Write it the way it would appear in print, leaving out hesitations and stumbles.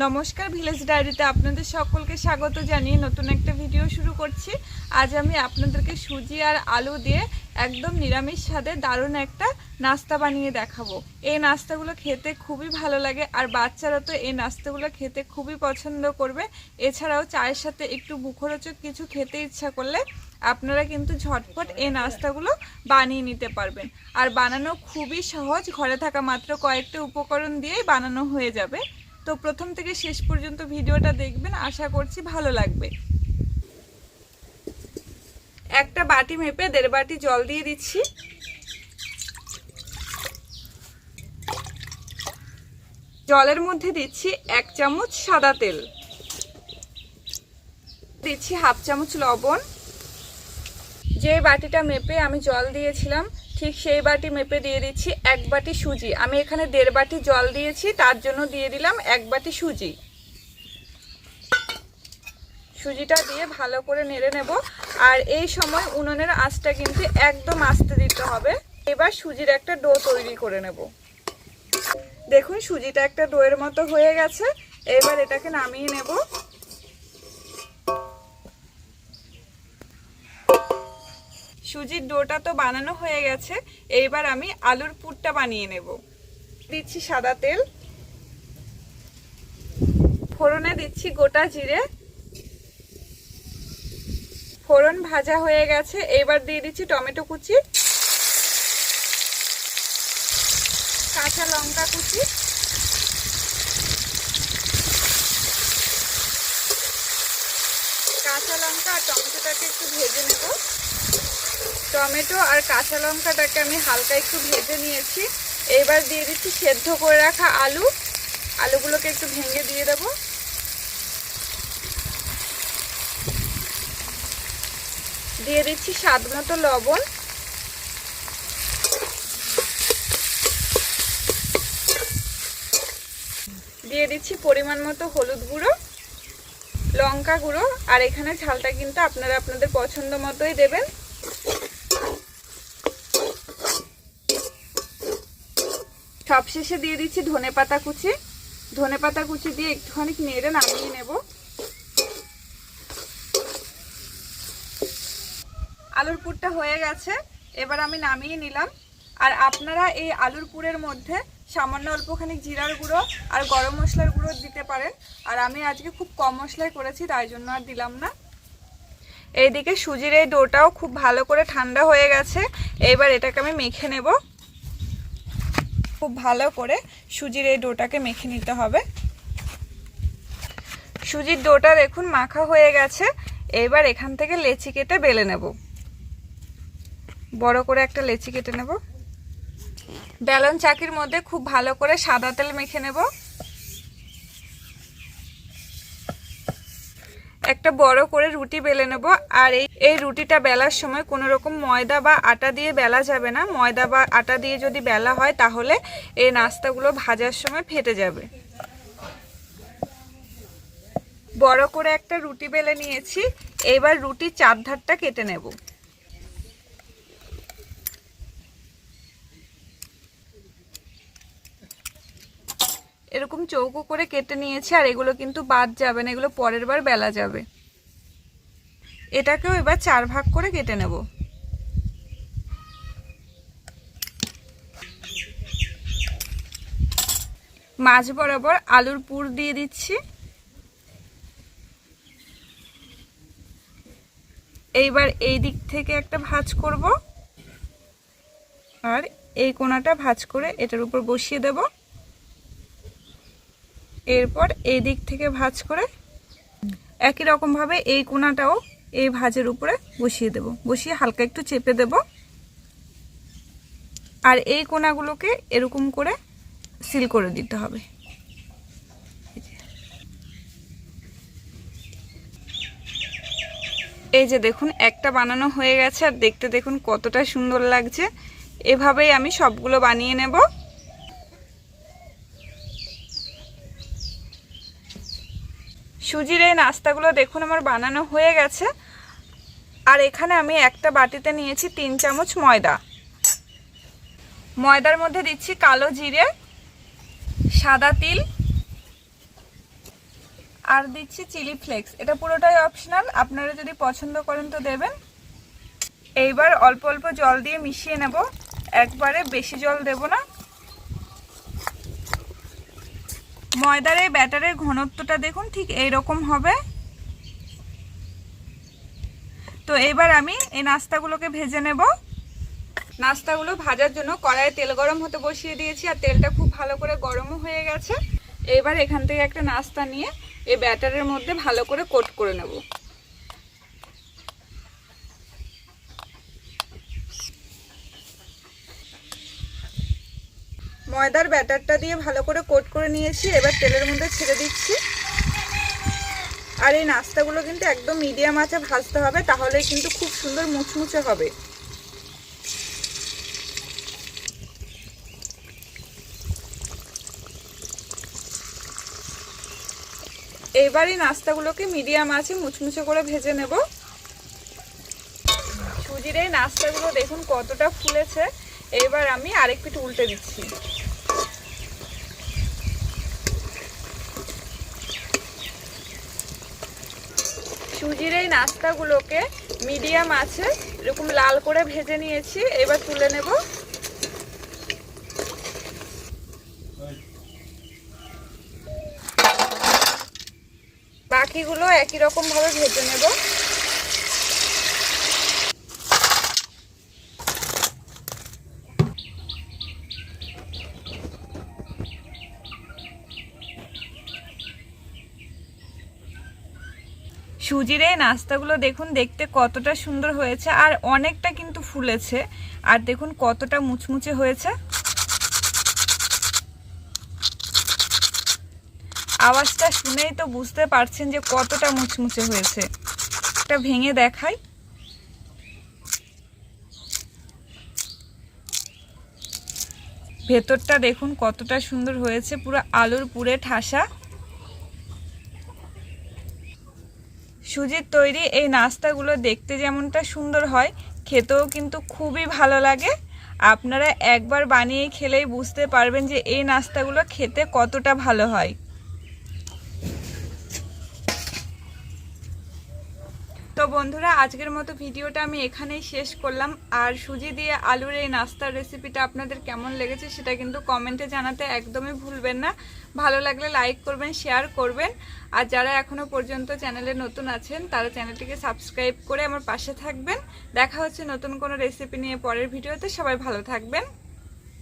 নমস্কার, ভিলেজ ডায়েরিতে আপনাদের সকলকে স্বাগত জানিয়ে নতুন একটা ভিডিও শুরু করছি। আজ আমি আপনাদেরকে সুজি আর আলু দিয়ে একদম নিরামিষ স্বাদে দারুণ একটা নাস্তা বানিয়ে দেখাবো। এই নাস্তাগুলো খেতে খুবই ভালো লাগে আর বাচ্চারা তো এই নাস্তাগুলো খেতে খুবই পছন্দ করবে। এছাড়াও চায়ের সাথে একটু মুখরোচক কিছু খেতে ইচ্ছা করলে আপনারা কিন্তু ঝটপট এই নাস্তাগুলো বানিয়ে নিতে পারবেন। আর বানানো খুবই সহজ, ঘরে থাকা মাত্র কয়েকটা উপকরণ দিয়েই বানানো হয়ে যাবে। তো প্রথম থেকে শেষ পর্যন্ত ভিডিওটা দেখবেন, আশা করছি ভালো লাগবে। একটা বাটি মেপে 1.5 বাটি জল দিয়ে দিচ্ছি। জলের মধ্যে দিচ্ছি 1 চামচ সাদা তেল, দিচ্ছি 1/2 চামচ লবণ। যে বাটিটা মেপে আমি জল দিয়েছিলাম ঠিক সেই বাটি মেপে দিয়ে দিচ্ছি 1 বাটি সুজি। আমি এখানে 1.5 বাটি জল দিয়েছি, তার জন্য দিয়ে দিলাম 1 বাটি সুজি। সুজিটা দিয়ে ভালো করে নেড়ে নেব। আর এই সময় উনুনের আঁচটা কিন্তু একদম আস্তে দিতে হবে। এবার সুজির একটা ডো তৈরি করে নেব। দেখুন সুজিটা একটা ডোয়ের মতো হয়ে গেছে। এবার এটাকে নামিয়ে নেব। সুজির ডোটা তো বানানো হয়ে গেছে, এইবার আমি আলুর পুরটা বানিয়ে নেব। দিচ্ছি সাদা তেল, ফোড়নে দিচ্ছি গোটা জিরে। ফোড়ন ভাজা হয়ে গেছে, এবার দিয়ে দিচ্ছি টমেটো কুচি, কাঁচা লঙ্কা কুচি, কাঁচা লঙ্কা আর টমেটোটাকে একটু ভেজে নেব। টমেটো আর কাঁচা লঙ্কাটাকে আমি হালকা একটু ভেজে নিয়েছি। এবার দিয়ে দিচ্ছি সেদ্ধ করে রাখা আলু। আলুগুলোকে একটু ভেঙে দিয়ে দেব। দিয়ে দিচ্ছি স্বাদ মতো লবণ। দিয়ে দিচ্ছি পরিমাণ মতো হলুদ গুঁড়ো, লঙ্কা গুঁড়ো। আর এখানে ঝালটা কিন্তু আপনারা আপনাদের পছন্দ মতোই দেবেন। সবশেষে দিয়ে দিচ্ছি ধনেপাতা কুচি। ধনেপাতা কুচি দিয়ে একটুখানি নেড়ে নামিয়ে নেব। আলুর পুরটা হয়ে গেছে, এবার আমি নামিয়ে নিলাম। আর আপনারা এই আলুর পুরের মধ্যে সামান্য অল্পখানি জিরার গুঁড়ো আর গরম মশলার গুঁড়ো দিতে পারেন। আর আমি আজকে খুব কম মশলায় করেছি, তাই জন্য আর দিলাম না। এইদিকে সুজির এই ডোটাও খুব ভালো করে ঠান্ডা হয়ে গেছে। এবার এটাকে আমি মেখে নেব। খুব ভালো করে সুজির এই ডোটাকে মেখে নিতে হবে। সুজির ডোটা দেখুন মাখা হয়ে গেছে। এবার এখান থেকে লেচি কেটে বেলে নেব। বড় করে একটা লেচি কেটে নেব। বেলন চাকির মধ্যে খুব ভালো করে সাদা তেল মেখে নেব। একটা বড় করে রুটি বেলে নেব। আর এই রুটিটা বেলার সময় কোনো রকম ময়দা বা আটা দিয়ে বেলা যাবে না। ময়দা বা আটা দিয়ে যদি বেলা হয় তাহলে এই নাস্তাগুলো ভাজার সময় ফেটে যাবে। বড় করে একটা রুটি বেলে নিয়েছি। এবার রুটির চারধারটা কেটে নেব। এরকম চৌকো করে কেটে নিয়েছি। আর এগুলো কিন্তু বাদ যাবে না, এগুলো পরের বার বেলা যাবে। এটাকেও এবার 4 ভাগ করে কেটে নেব। মাঝ বরাবর আলুর পুর দিয়ে দিচ্ছি। এইবার এই দিক থেকে একটা ভাঁজ করব আর এই কোণাটা ভাঁজ করে এটার উপর বসিয়ে দেব। এরপর এই দিক থেকে ভাঁজ করে একই রকম ভাবে এই কোণাটাও এই ভাঁজের উপরে বসিয়ে দেব। বসিয়ে হালকা একটু চেপে দেব। আর এই কোণাগুলোকে এরকম করে সিল করে দিতে হবে। এই যে দেখুন একটা বানানো হয়ে গেছে। আর দেখতে দেখুন কতটা সুন্দর লাগছে। এভাবেই আমি সবগুলো বানিয়ে নেব। সুজির এই নাস্তাগুলো দেখুন আমার বানানো হয়ে গেছে। আর এখানে আমি একটা বাটিতে নিয়েছি 3 চামচ ময়দা। ময়দার মধ্যে দিচ্ছি কালো জিরে, সাদা তিল, আর দিচ্ছি চিলি ফ্লেক্স, এটা পুরোটাই অপশনাল, আপনারা যদি পছন্দ করেন তো দেবেন। এইবার অল্প অল্প জল দিয়ে মিশিয়ে নেব, একবারে বেশি জল দেব না। ময়দার এই ব্যাটারের ঘনত্বটা দেখুন ঠিক এইরকম হবে। তো এবার আমি এই নাস্তাগুলোকে ভেজে নেব। নাস্তাগুলো ভাজার জন্য কড়াইয়ে তেল গরম হতে বসিয়ে দিয়েছি, আর তেলটা খুব ভালো করে গরমও হয়ে গেছে। এবার এখান থেকে একটা নাস্তা নিয়ে এই ব্যাটারের মধ্যে ভালো করে কোট করে নেব। ময়দার ব্যাটারটা দিয়ে ভালো করে কোট করে নিয়েছি, এবার তেলের মধ্যে ছেড়ে দিচ্ছি। আর এই নাস্তাগুলো কিন্তু একদম মিডিয়াম আঁচে ভাজতে হবে, তাহলে কিন্তু খুব সুন্দর মুচমুচে হবে। এইবার এই নাস্তাগুলোকে মিডিয়াম আঁচে মুচমুচে করে ভেজে নেব। সুজির এই নাস্তাগুলো দেখুন কতটা ফুলেছে। এইবার আমি আরেক পিঠ উল্টে দিচ্ছি। সুজির এই নাস্তাগুলোকে মিডিয়াম আছে এরকম লাল করে ভেজে নিয়েছি, এবার তুলে নেব। বাকিগুলো একই রকম ভাবে ভেজে নেব। সুজির এই নাস্তাগুলো দেখুন দেখতে কতটা সুন্দর হয়েছে, আর অনেকটা কিন্তু ফুলেছে, আর দেখুন কতটা মুচমুচে হয়েছে। আওয়াজটা শুনেই তো বুঝতে পারছেন যে কতটা মুচমুচে হয়েছে। একটা ভেঙে দেখাই। ভেতরটা দেখুন কতটা সুন্দর হয়েছে, পুরো আলুর পুরে ঠাসা। সুজির তৈরি এই নাস্তাগুলো দেখতে যেমনটা সুন্দর হয়, খেতেও কিন্তু খুবই ভালো লাগে। আপনারা একবার বানিয়ে খেলেই বুঝতে পারবেন যে এই নাস্তাগুলো খেতে কতটা ভালো হয়। তো বন্ধুরা, আজকের মতো ভিডিওটা আমি এখানেই শেষ করলাম। আর সুজি দিয়ে আলুর এই নাস্তার রেসিপিটা আপনাদের কেমন লেগেছে সেটা কিন্তু কমেন্টে জানাতে একদমই ভুলবেন না। ভালো লাগলে লাইক করবেন, শেয়ার করবেন। আর যারা এখনো পর্যন্ত চ্যানেলে নতুন আছেন তারা চ্যানেলটিকে সাবস্ক্রাইব করে আমার পাশে থাকবেন। দেখা হচ্ছে নতুন কোনো রেসিপি নিয়ে পরের ভিডিওতে। সবাই ভালো থাকবেন।